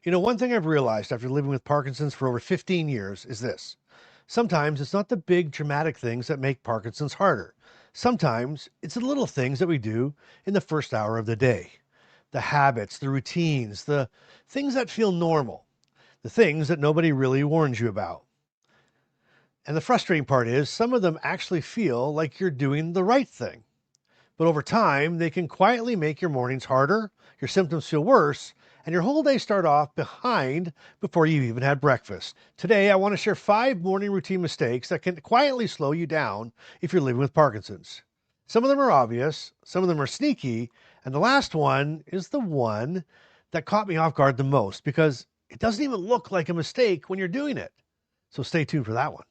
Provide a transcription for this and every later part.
One thing I've realized after living with Parkinson's for over 15 years is this. Sometimes it's not the big dramatic things that make Parkinson's harder. Sometimes it's the little things that we do in the first hour of the day. The habits, the routines, the things that feel normal, the things that nobody really warns you about. And the frustrating part is some of them actually feel like you're doing the right thing. But over time, they can quietly make your mornings harder, your symptoms feel worse, and your whole day start off behind before you've even had breakfast. Today, I want to share 5 morning routine mistakes that can quietly slow you down if you're living with Parkinson's. Some of them are obvious, some of them are sneaky, and the last one is the one that caught me off guard the most because it doesn't even look like a mistake when you're doing it. So stay tuned for that one.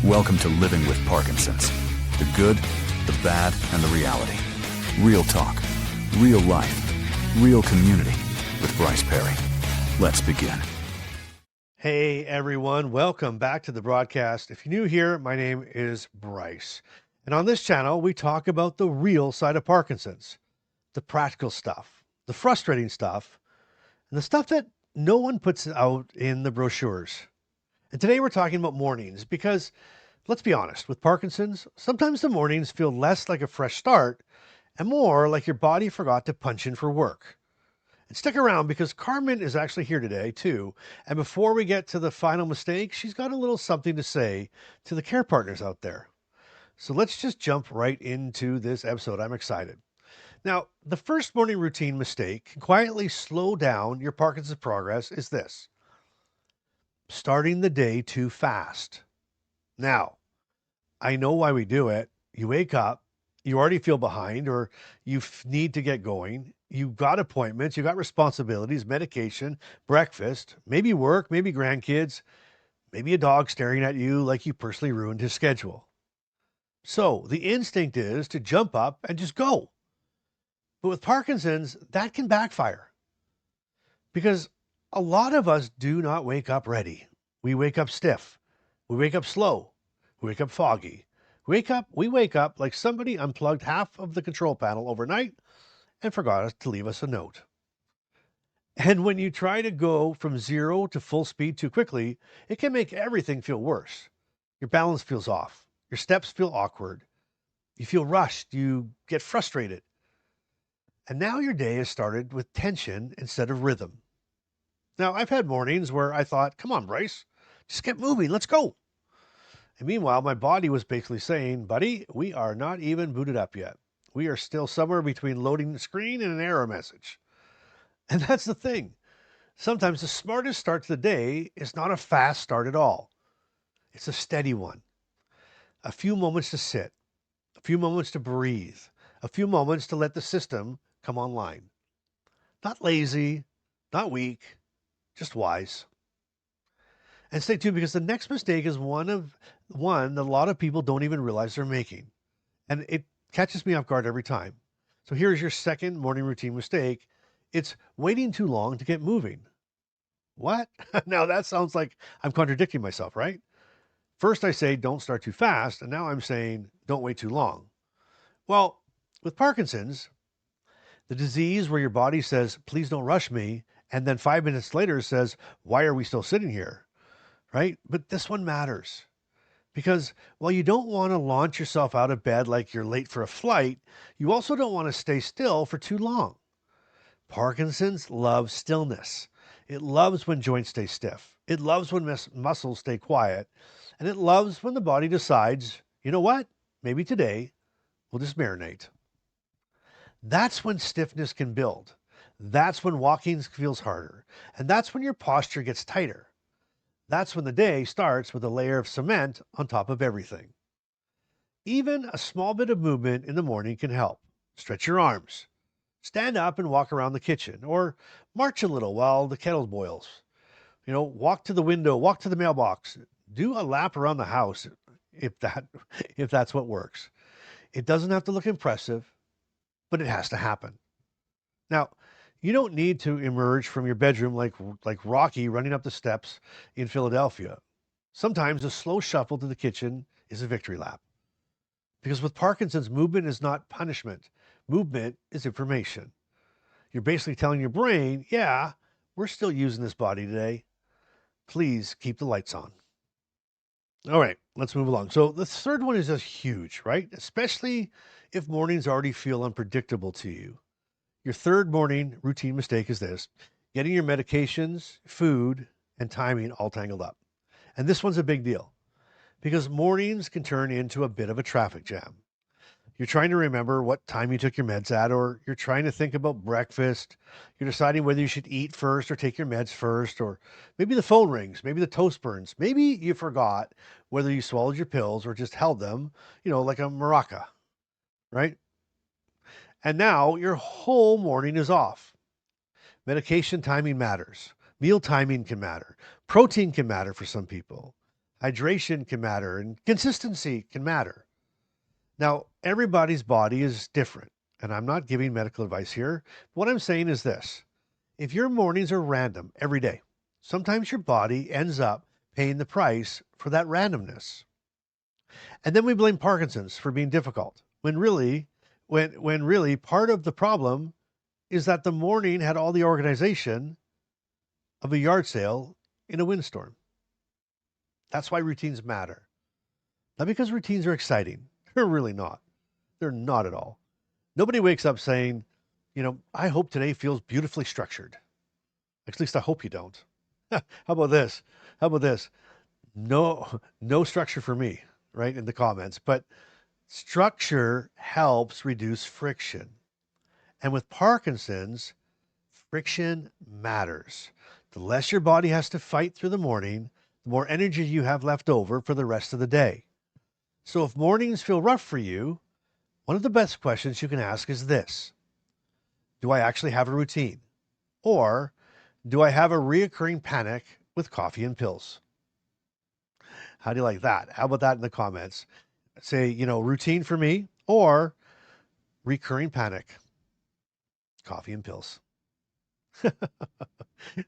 Welcome to Living with Parkinson's. The good, the bad, and the reality. Real talk, real life, real community with Bryce Perry. Let's begin. Hey everyone, welcome back to the broadcast. If you're new here, my name is Bryce. And on this channel, we talk about the real side of Parkinson's, the practical stuff, the frustrating stuff, and the stuff that no one puts out in the brochures. And today we're talking about mornings because let's be honest, with Parkinson's, sometimes the mornings feel less like a fresh start and more like your body forgot to punch in for work. And stick around because Carmen is actually here today too. And before we get to the final mistake, she's got a little something to say to the care partners out there. So let's just jump right into this episode. I'm excited. Now, the first morning routine mistake can quietly slow down your Parkinson's progress is this: starting the day too fast. Now, I know why we do it. You wake up, you already feel behind, or you need to get going. You've got appointments, you got responsibilities, medication, breakfast, maybe work, maybe grandkids, maybe a dog staring at you like you personally ruined his schedule. So the instinct is to jump up and just go. But with Parkinson's, that can backfire because a lot of us do not wake up ready. We wake up stiff, we wake up slow, we wake up foggy. We wake up like somebody unplugged half of the control panel overnight and forgot to leave us a note. And when you try to go from zero to full speed too quickly, it can make everything feel worse. Your balance feels off. Your steps feel awkward. You feel rushed. You get frustrated. And now your day has started with tension instead of rhythm. Now, I've had mornings where I thought, come on, Bryce, just get moving. Let's go. And meanwhile, my body was basically saying, buddy, we are not even booted up yet. We are still somewhere between loading the screen and an error message. And that's the thing. Sometimes the smartest start to the day is not a fast start at all. It's a steady one. A few moments to sit, a few moments to breathe, a few moments to let the system come online. Not lazy, not weak, just wise. And stay tuned because the next mistake is one that a lot of people don't even realize they're making. And it catches me off guard every time. So here's your second morning routine mistake. It's waiting too long to get moving. What? Now that sounds like I'm contradicting myself, right? First I say don't start too fast, and now I'm saying don't wait too long. Well, with Parkinson's, the disease where your body says, please don't rush me, and then 5 minutes later says, why are we still sitting here? Right? But this one matters. Because while you don't want to launch yourself out of bed like you're late for a flight, you also don't want to stay still for too long. Parkinson's loves stillness. It loves when joints stay stiff. It loves when muscles stay quiet. And it loves when the body decides, you know what? Maybe today we'll just marinate. That's when stiffness can build. That's when walking feels harder. And that's when your posture gets tighter. That's when the day starts with a layer of cement on top of everything. Even a small bit of movement in the morning can help. Stretch your arms. Stand up and walk around the kitchen, or march a little while the kettle boils. Walk to the window, walk to the mailbox. Do a lap around the house if that's what works. It doesn't have to look impressive, but it has to happen. Now, you don't need to emerge from your bedroom like Rocky running up the steps in Philadelphia. Sometimes a slow shuffle to the kitchen is a victory lap. Because with Parkinson's, movement is not punishment. Movement is information. You're basically telling your brain, yeah, We're still using this body today. Please keep the lights on. All right, let's move along. So the third one is just huge, right? Especially if mornings already feel unpredictable to you. Your third morning routine mistake is this: getting your medications, food, and timing all tangled up. And this one's a big deal because mornings can turn into a bit of a traffic jam. You're trying to remember what time you took your meds at, or you're trying to think about breakfast. You're deciding whether you should eat first or take your meds first, or maybe the phone rings, maybe the toast burns. Maybe you forgot whether you swallowed your pills or just held them, like a maraca, right? And now your whole morning is off. Medication timing matters. Meal timing can matter. Protein can matter for some people. Hydration can matter, and consistency can matter. Now, everybody's body is different, and I'm not giving medical advice here. What I'm saying is this: if your mornings are random every day, sometimes your body ends up paying the price for that randomness. And then we blame Parkinson's for being difficult, when really part of the problem is that the morning had all the organization of a yard sale in a windstorm. That's why routines matter. Not because routines are exciting. They're really not. They're not at all. Nobody wakes up saying, I hope today feels beautifully structured. At least I hope you don't. How about this? How about this? No structure for me, right? In the comments. But structure helps reduce friction. And with Parkinson's, friction matters. The less your body has to fight through the morning, the more energy you have left over for the rest of the day. So if mornings feel rough for you, one of the best questions you can ask is this: do I actually have a routine? Or do I have a reoccurring panic with coffee and pills? How do you like that? How about that in the comments? Say, routine for me or recurring panic, coffee and pills.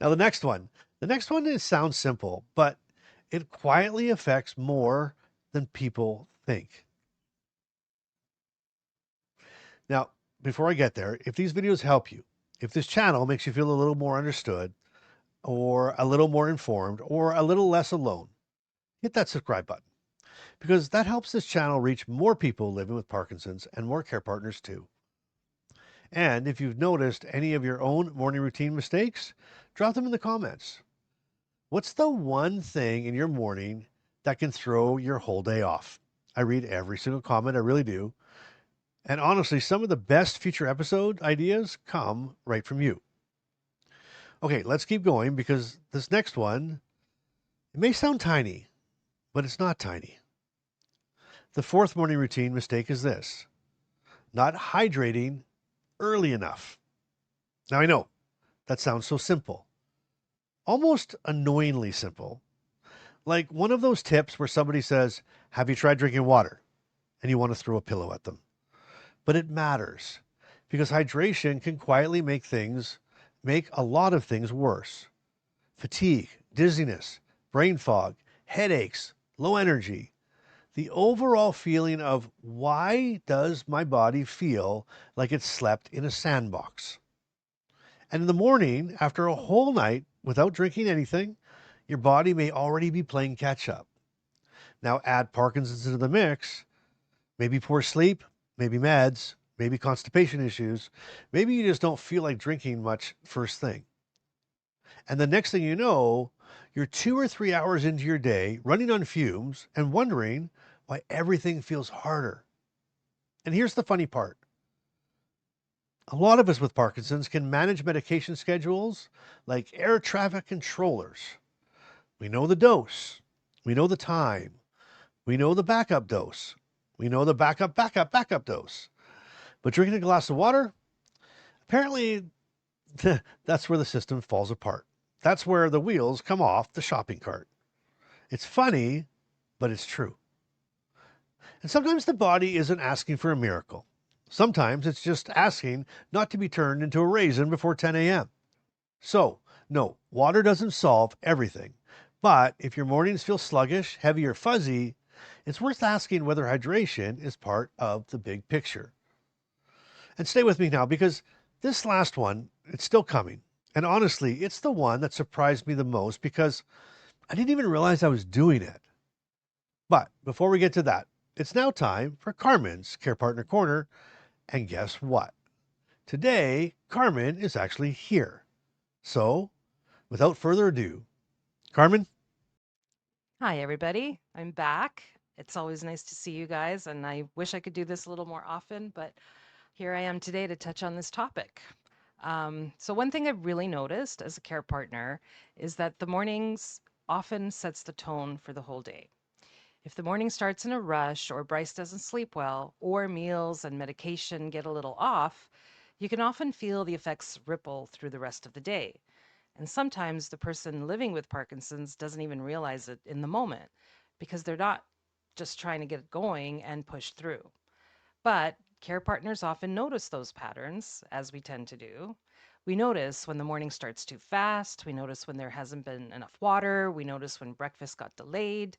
Now the next one. Sounds simple, but it quietly affects more than people think. Now, before I get there, if these videos help you, if this channel makes you feel a little more understood, or a little more informed, or a little less alone, hit that subscribe button, because that helps this channel reach more people living with Parkinson's and more care partners too. And if you've noticed any of your own morning routine mistakes, drop them in the comments. What's the one thing in your morning that can throw your whole day off? I read every single comment, I really do. And honestly, some of the best future episode ideas come right from you. Okay, let's keep going, because this next one, it may sound tiny, but it's not tiny. The fourth morning routine mistake is this: not hydrating early enough. Now I know that sounds so simple, almost annoyingly simple. Like one of those tips where somebody says, have you tried drinking water? And you want to throw a pillow at them. But it matters, because hydration can quietly make a lot of things worse. Fatigue, dizziness, brain fog, headaches, low energy. The overall feeling of, why does my body feel like it slept in a sandbox? And in the morning, after a whole night without drinking anything, your body may already be playing catch up. Now add Parkinson's into the mix, maybe poor sleep, maybe meds, maybe constipation issues, maybe you just don't feel like drinking much first thing. And the next thing you know, you're 2 or 3 hours into your day running on fumes and wondering why everything feels harder. And here's the funny part. A lot of us with Parkinson's can manage medication schedules like air traffic controllers. We know the dose. We know the time. We know the backup dose. We know the backup dose. But drinking a glass of water, apparently that's where the system falls apart. That's where the wheels come off the shopping cart. It's funny, but it's true. And sometimes the body isn't asking for a miracle. Sometimes it's just asking not to be turned into a raisin before 10 a.m. So, no, water doesn't solve everything. But if your mornings feel sluggish, heavy, or fuzzy, it's worth asking whether hydration is part of the big picture. And stay with me now, because this last one, it's still coming. And honestly, it's the one that surprised me the most because I didn't even realize I was doing it. But before we get to that, it's now time for Carmen's Care Partner Corner. And guess what? Today, Carmen is actually here. So, without further ado, Carmen. Hi, everybody. I'm back. It's always nice to see you guys, and I wish I could do this a little more often, but here I am today to touch on this topic. So, one thing I've really noticed as a care partner is that the mornings often sets the tone for the whole day. If the morning starts in a rush, or Bryce doesn't sleep well, or meals and medication get a little off, you can often feel the effects ripple through the rest of the day. And sometimes the person living with Parkinson's doesn't even realize it in the moment because they're not just trying to get it going and push through. But care partners often notice those patterns, as we tend to do. We notice when the morning starts too fast. We notice when there hasn't been enough water. We notice when breakfast got delayed.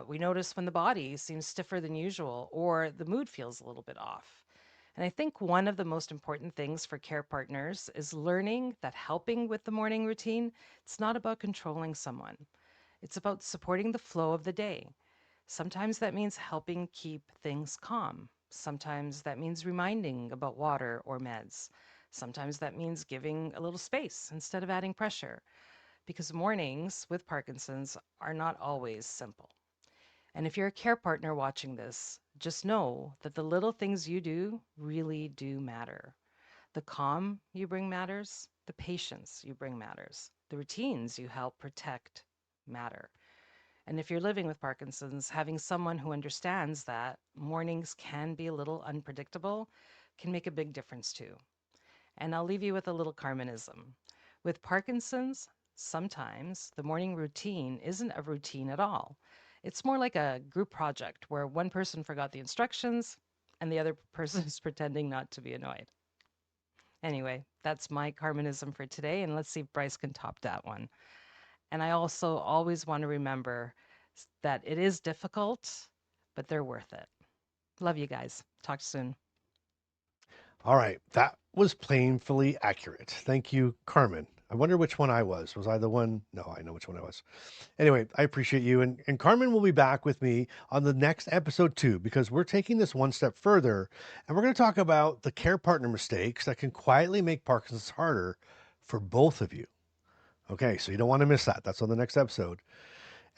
We notice when the body seems stiffer than usual or the mood feels a little bit off. And I think one of the most important things for care partners is learning that helping with the morning routine, it's not about controlling someone. It's about supporting the flow of the day. Sometimes that means helping keep things calm. Sometimes that means reminding about water or meds. Sometimes that means giving a little space instead of adding pressure, because mornings with Parkinson's are not always simple. And if you're a care partner watching this, just know that the little things you do really do matter. The calm you bring matters, the patience you bring matters, the routines you help protect matter. And if you're living with Parkinson's, having someone who understands that mornings can be a little unpredictable can make a big difference too. And I'll leave you with a little Carmenism. With Parkinson's, sometimes the morning routine isn't a routine at all. It's more like a group project where one person forgot the instructions and the other person is pretending not to be annoyed. Anyway, that's my Carmenism for today, and let's see if Bryce can top that one. And I also always want to remember that it is difficult, but they're worth it. Love you guys. Talk soon. All right, that was painfully accurate. Thank you, Carmen. I wonder which one I was. Was I the one? No, I know which one I was. Anyway, I appreciate you. And Carmen will be back with me on the next episode too, because we're taking this one step further and we're going to talk about the care partner mistakes that can quietly make Parkinson's harder for both of you. Okay, so you don't want to miss that. That's on the next episode.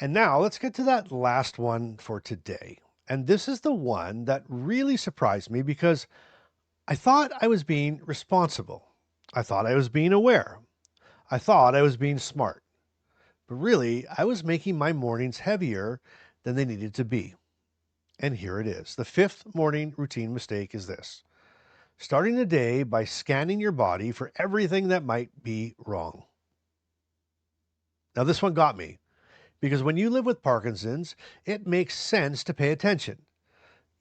And now let's get to that last one for today. And this is the one that really surprised me because I thought I was being responsible. I thought I was being aware. I thought I was being smart. But really, I was making my mornings heavier than they needed to be. And here it is. The fifth morning routine mistake is this: starting the day by scanning your body for everything that might be wrong. Now, this one got me because when you live with Parkinson's, it makes sense to pay attention.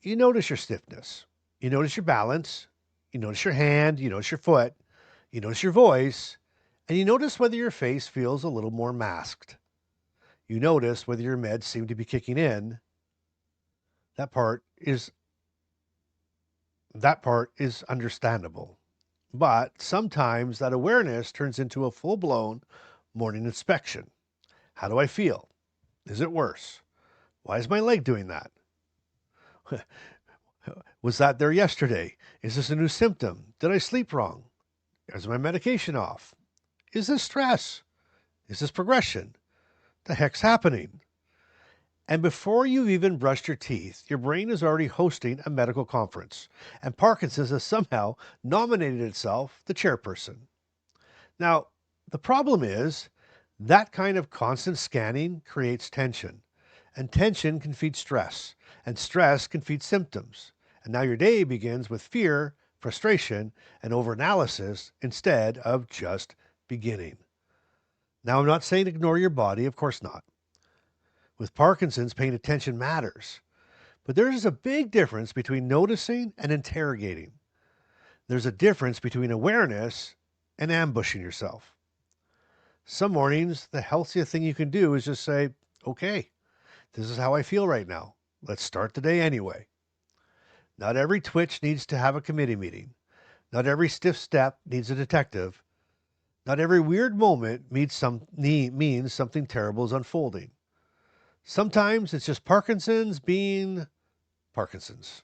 You notice your stiffness, you notice your balance, you notice your hand, you notice your foot, you notice your voice, and you notice whether your face feels a little more masked. You notice whether your meds seem to be kicking in. That part is that part is understandable. But sometimes that awareness turns into a full-blown morning inspection. How do I feel? Is it worse? Why is my leg doing that? Was that there yesterday? Is this a new symptom? Did I sleep wrong? Is my medication off? Is this stress? Is this progression? The heck's happening? And before you've even brushed your teeth, your brain is already hosting a medical conference, and Parkinson's has somehow nominated itself the chairperson. Now, the problem is that kind of constant scanning creates tension, and tension can feed stress, and stress can feed symptoms. And now your day begins with fear, frustration, and overanalysis instead of just beginning. Now, I'm not saying ignore your body, of course not. With Parkinson's, paying attention matters. But there is a big difference between noticing and interrogating. There's a difference between awareness and ambushing yourself. Some mornings, the healthiest thing you can do is just say, okay, this is how I feel right now. Let's start the day anyway. Not every twitch needs to have a committee meeting. Not every stiff step needs a detective. Not every weird moment means something terrible is unfolding. Sometimes it's just Parkinson's being Parkinson's.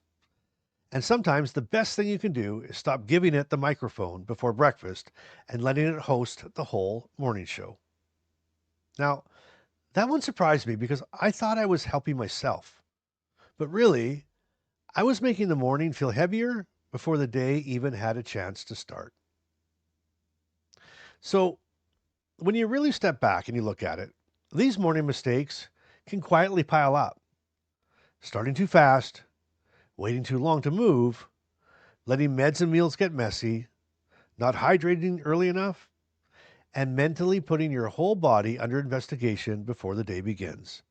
And sometimes the best thing you can do is stop giving it the microphone before breakfast and letting it host the whole morning show. Now, that one surprised me because I thought I was helping myself. But really, I was making the morning feel heavier before the day even had a chance to start. So, when you really step back and you look at it, these morning mistakes can quietly pile up. Starting too fast, waiting too long to move, letting meds and meals get messy, not hydrating early enough, and mentally putting your whole body under investigation before the day begins.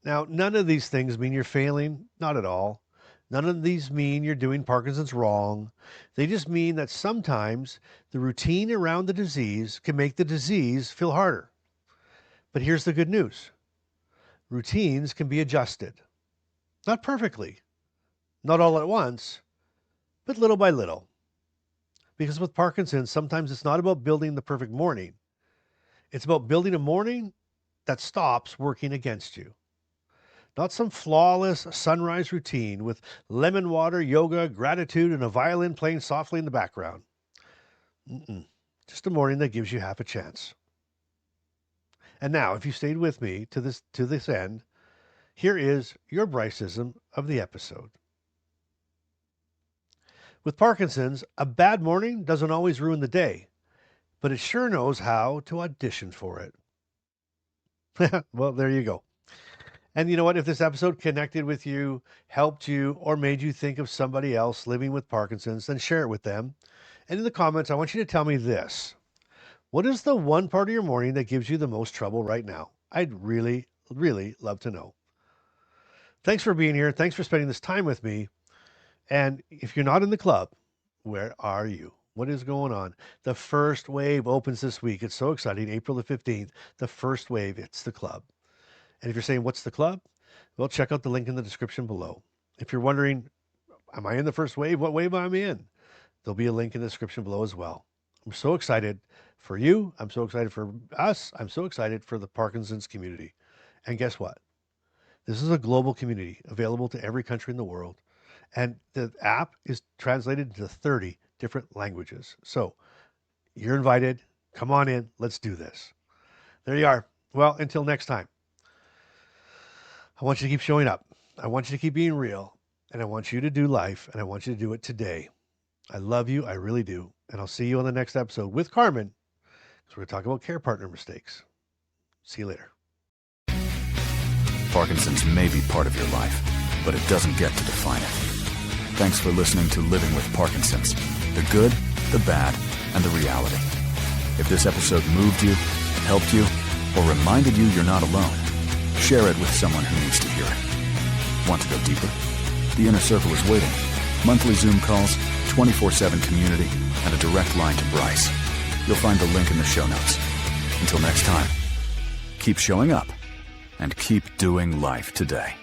Now, none of these things mean you're failing, not at all. None of these mean you're doing Parkinson's wrong. They just mean that sometimes the routine around the disease can make the disease feel harder. But here's the good news. Routines can be adjusted. Not perfectly, not all at once, but little by little. Because with Parkinson's, sometimes it's not about building the perfect morning. It's about building a morning that stops working against you. Not some flawless sunrise routine with lemon water, yoga, gratitude, and a violin playing softly in the background. Just a morning that gives you half a chance. And now, if you stayed with me to this end, here is your Bryce-ism of the episode. With Parkinson's, a bad morning doesn't always ruin the day, but it sure knows how to audition for it. Well, there you go. And you know what? If this episode connected with you, helped you, or made you think of somebody else living with Parkinson's, then share it with them. And in the comments, I want you to tell me this. What is the one part of your morning that gives you the most trouble right now? I'd really, really love to know. Thanks for being here. Thanks for spending this time with me. And if you're not in the club, where are you? What is going on? The first wave opens this week. It's so exciting. April the 15th, the first wave, it's the club. And if you're saying, what's the club? Well, check out the link in the description below. If you're wondering, am I in the first wave? What wave am I in? There'll be a link in the description below as well. I'm so excited for you. I'm so excited for us. I'm so excited for the Parkinson's community. And guess what? This is a global community available to every country in the world. And the app is translated into 30 different languages. So you're invited. Come on in. Let's do this. There you are. Well, until next time. I want you to keep showing up. I want you to keep being real. And I want you to do life. And I want you to do it today. I love you. I really do. And I'll see you on the next episode with Carmen, because we're going to talk about care partner mistakes. See you later. Parkinson's may be part of your life, but it doesn't get to define it. Thanks for listening to Living with Parkinson's. The good, the bad, and the reality. If this episode moved you, helped you, or reminded you you're not alone, share it with someone who needs to hear it. Want to go deeper? The Inner Circle is waiting. Monthly Zoom calls, 24/7 community, and a direct line to Bryce. You'll find the link in the show notes. Until next time, keep showing up and keep doing life today.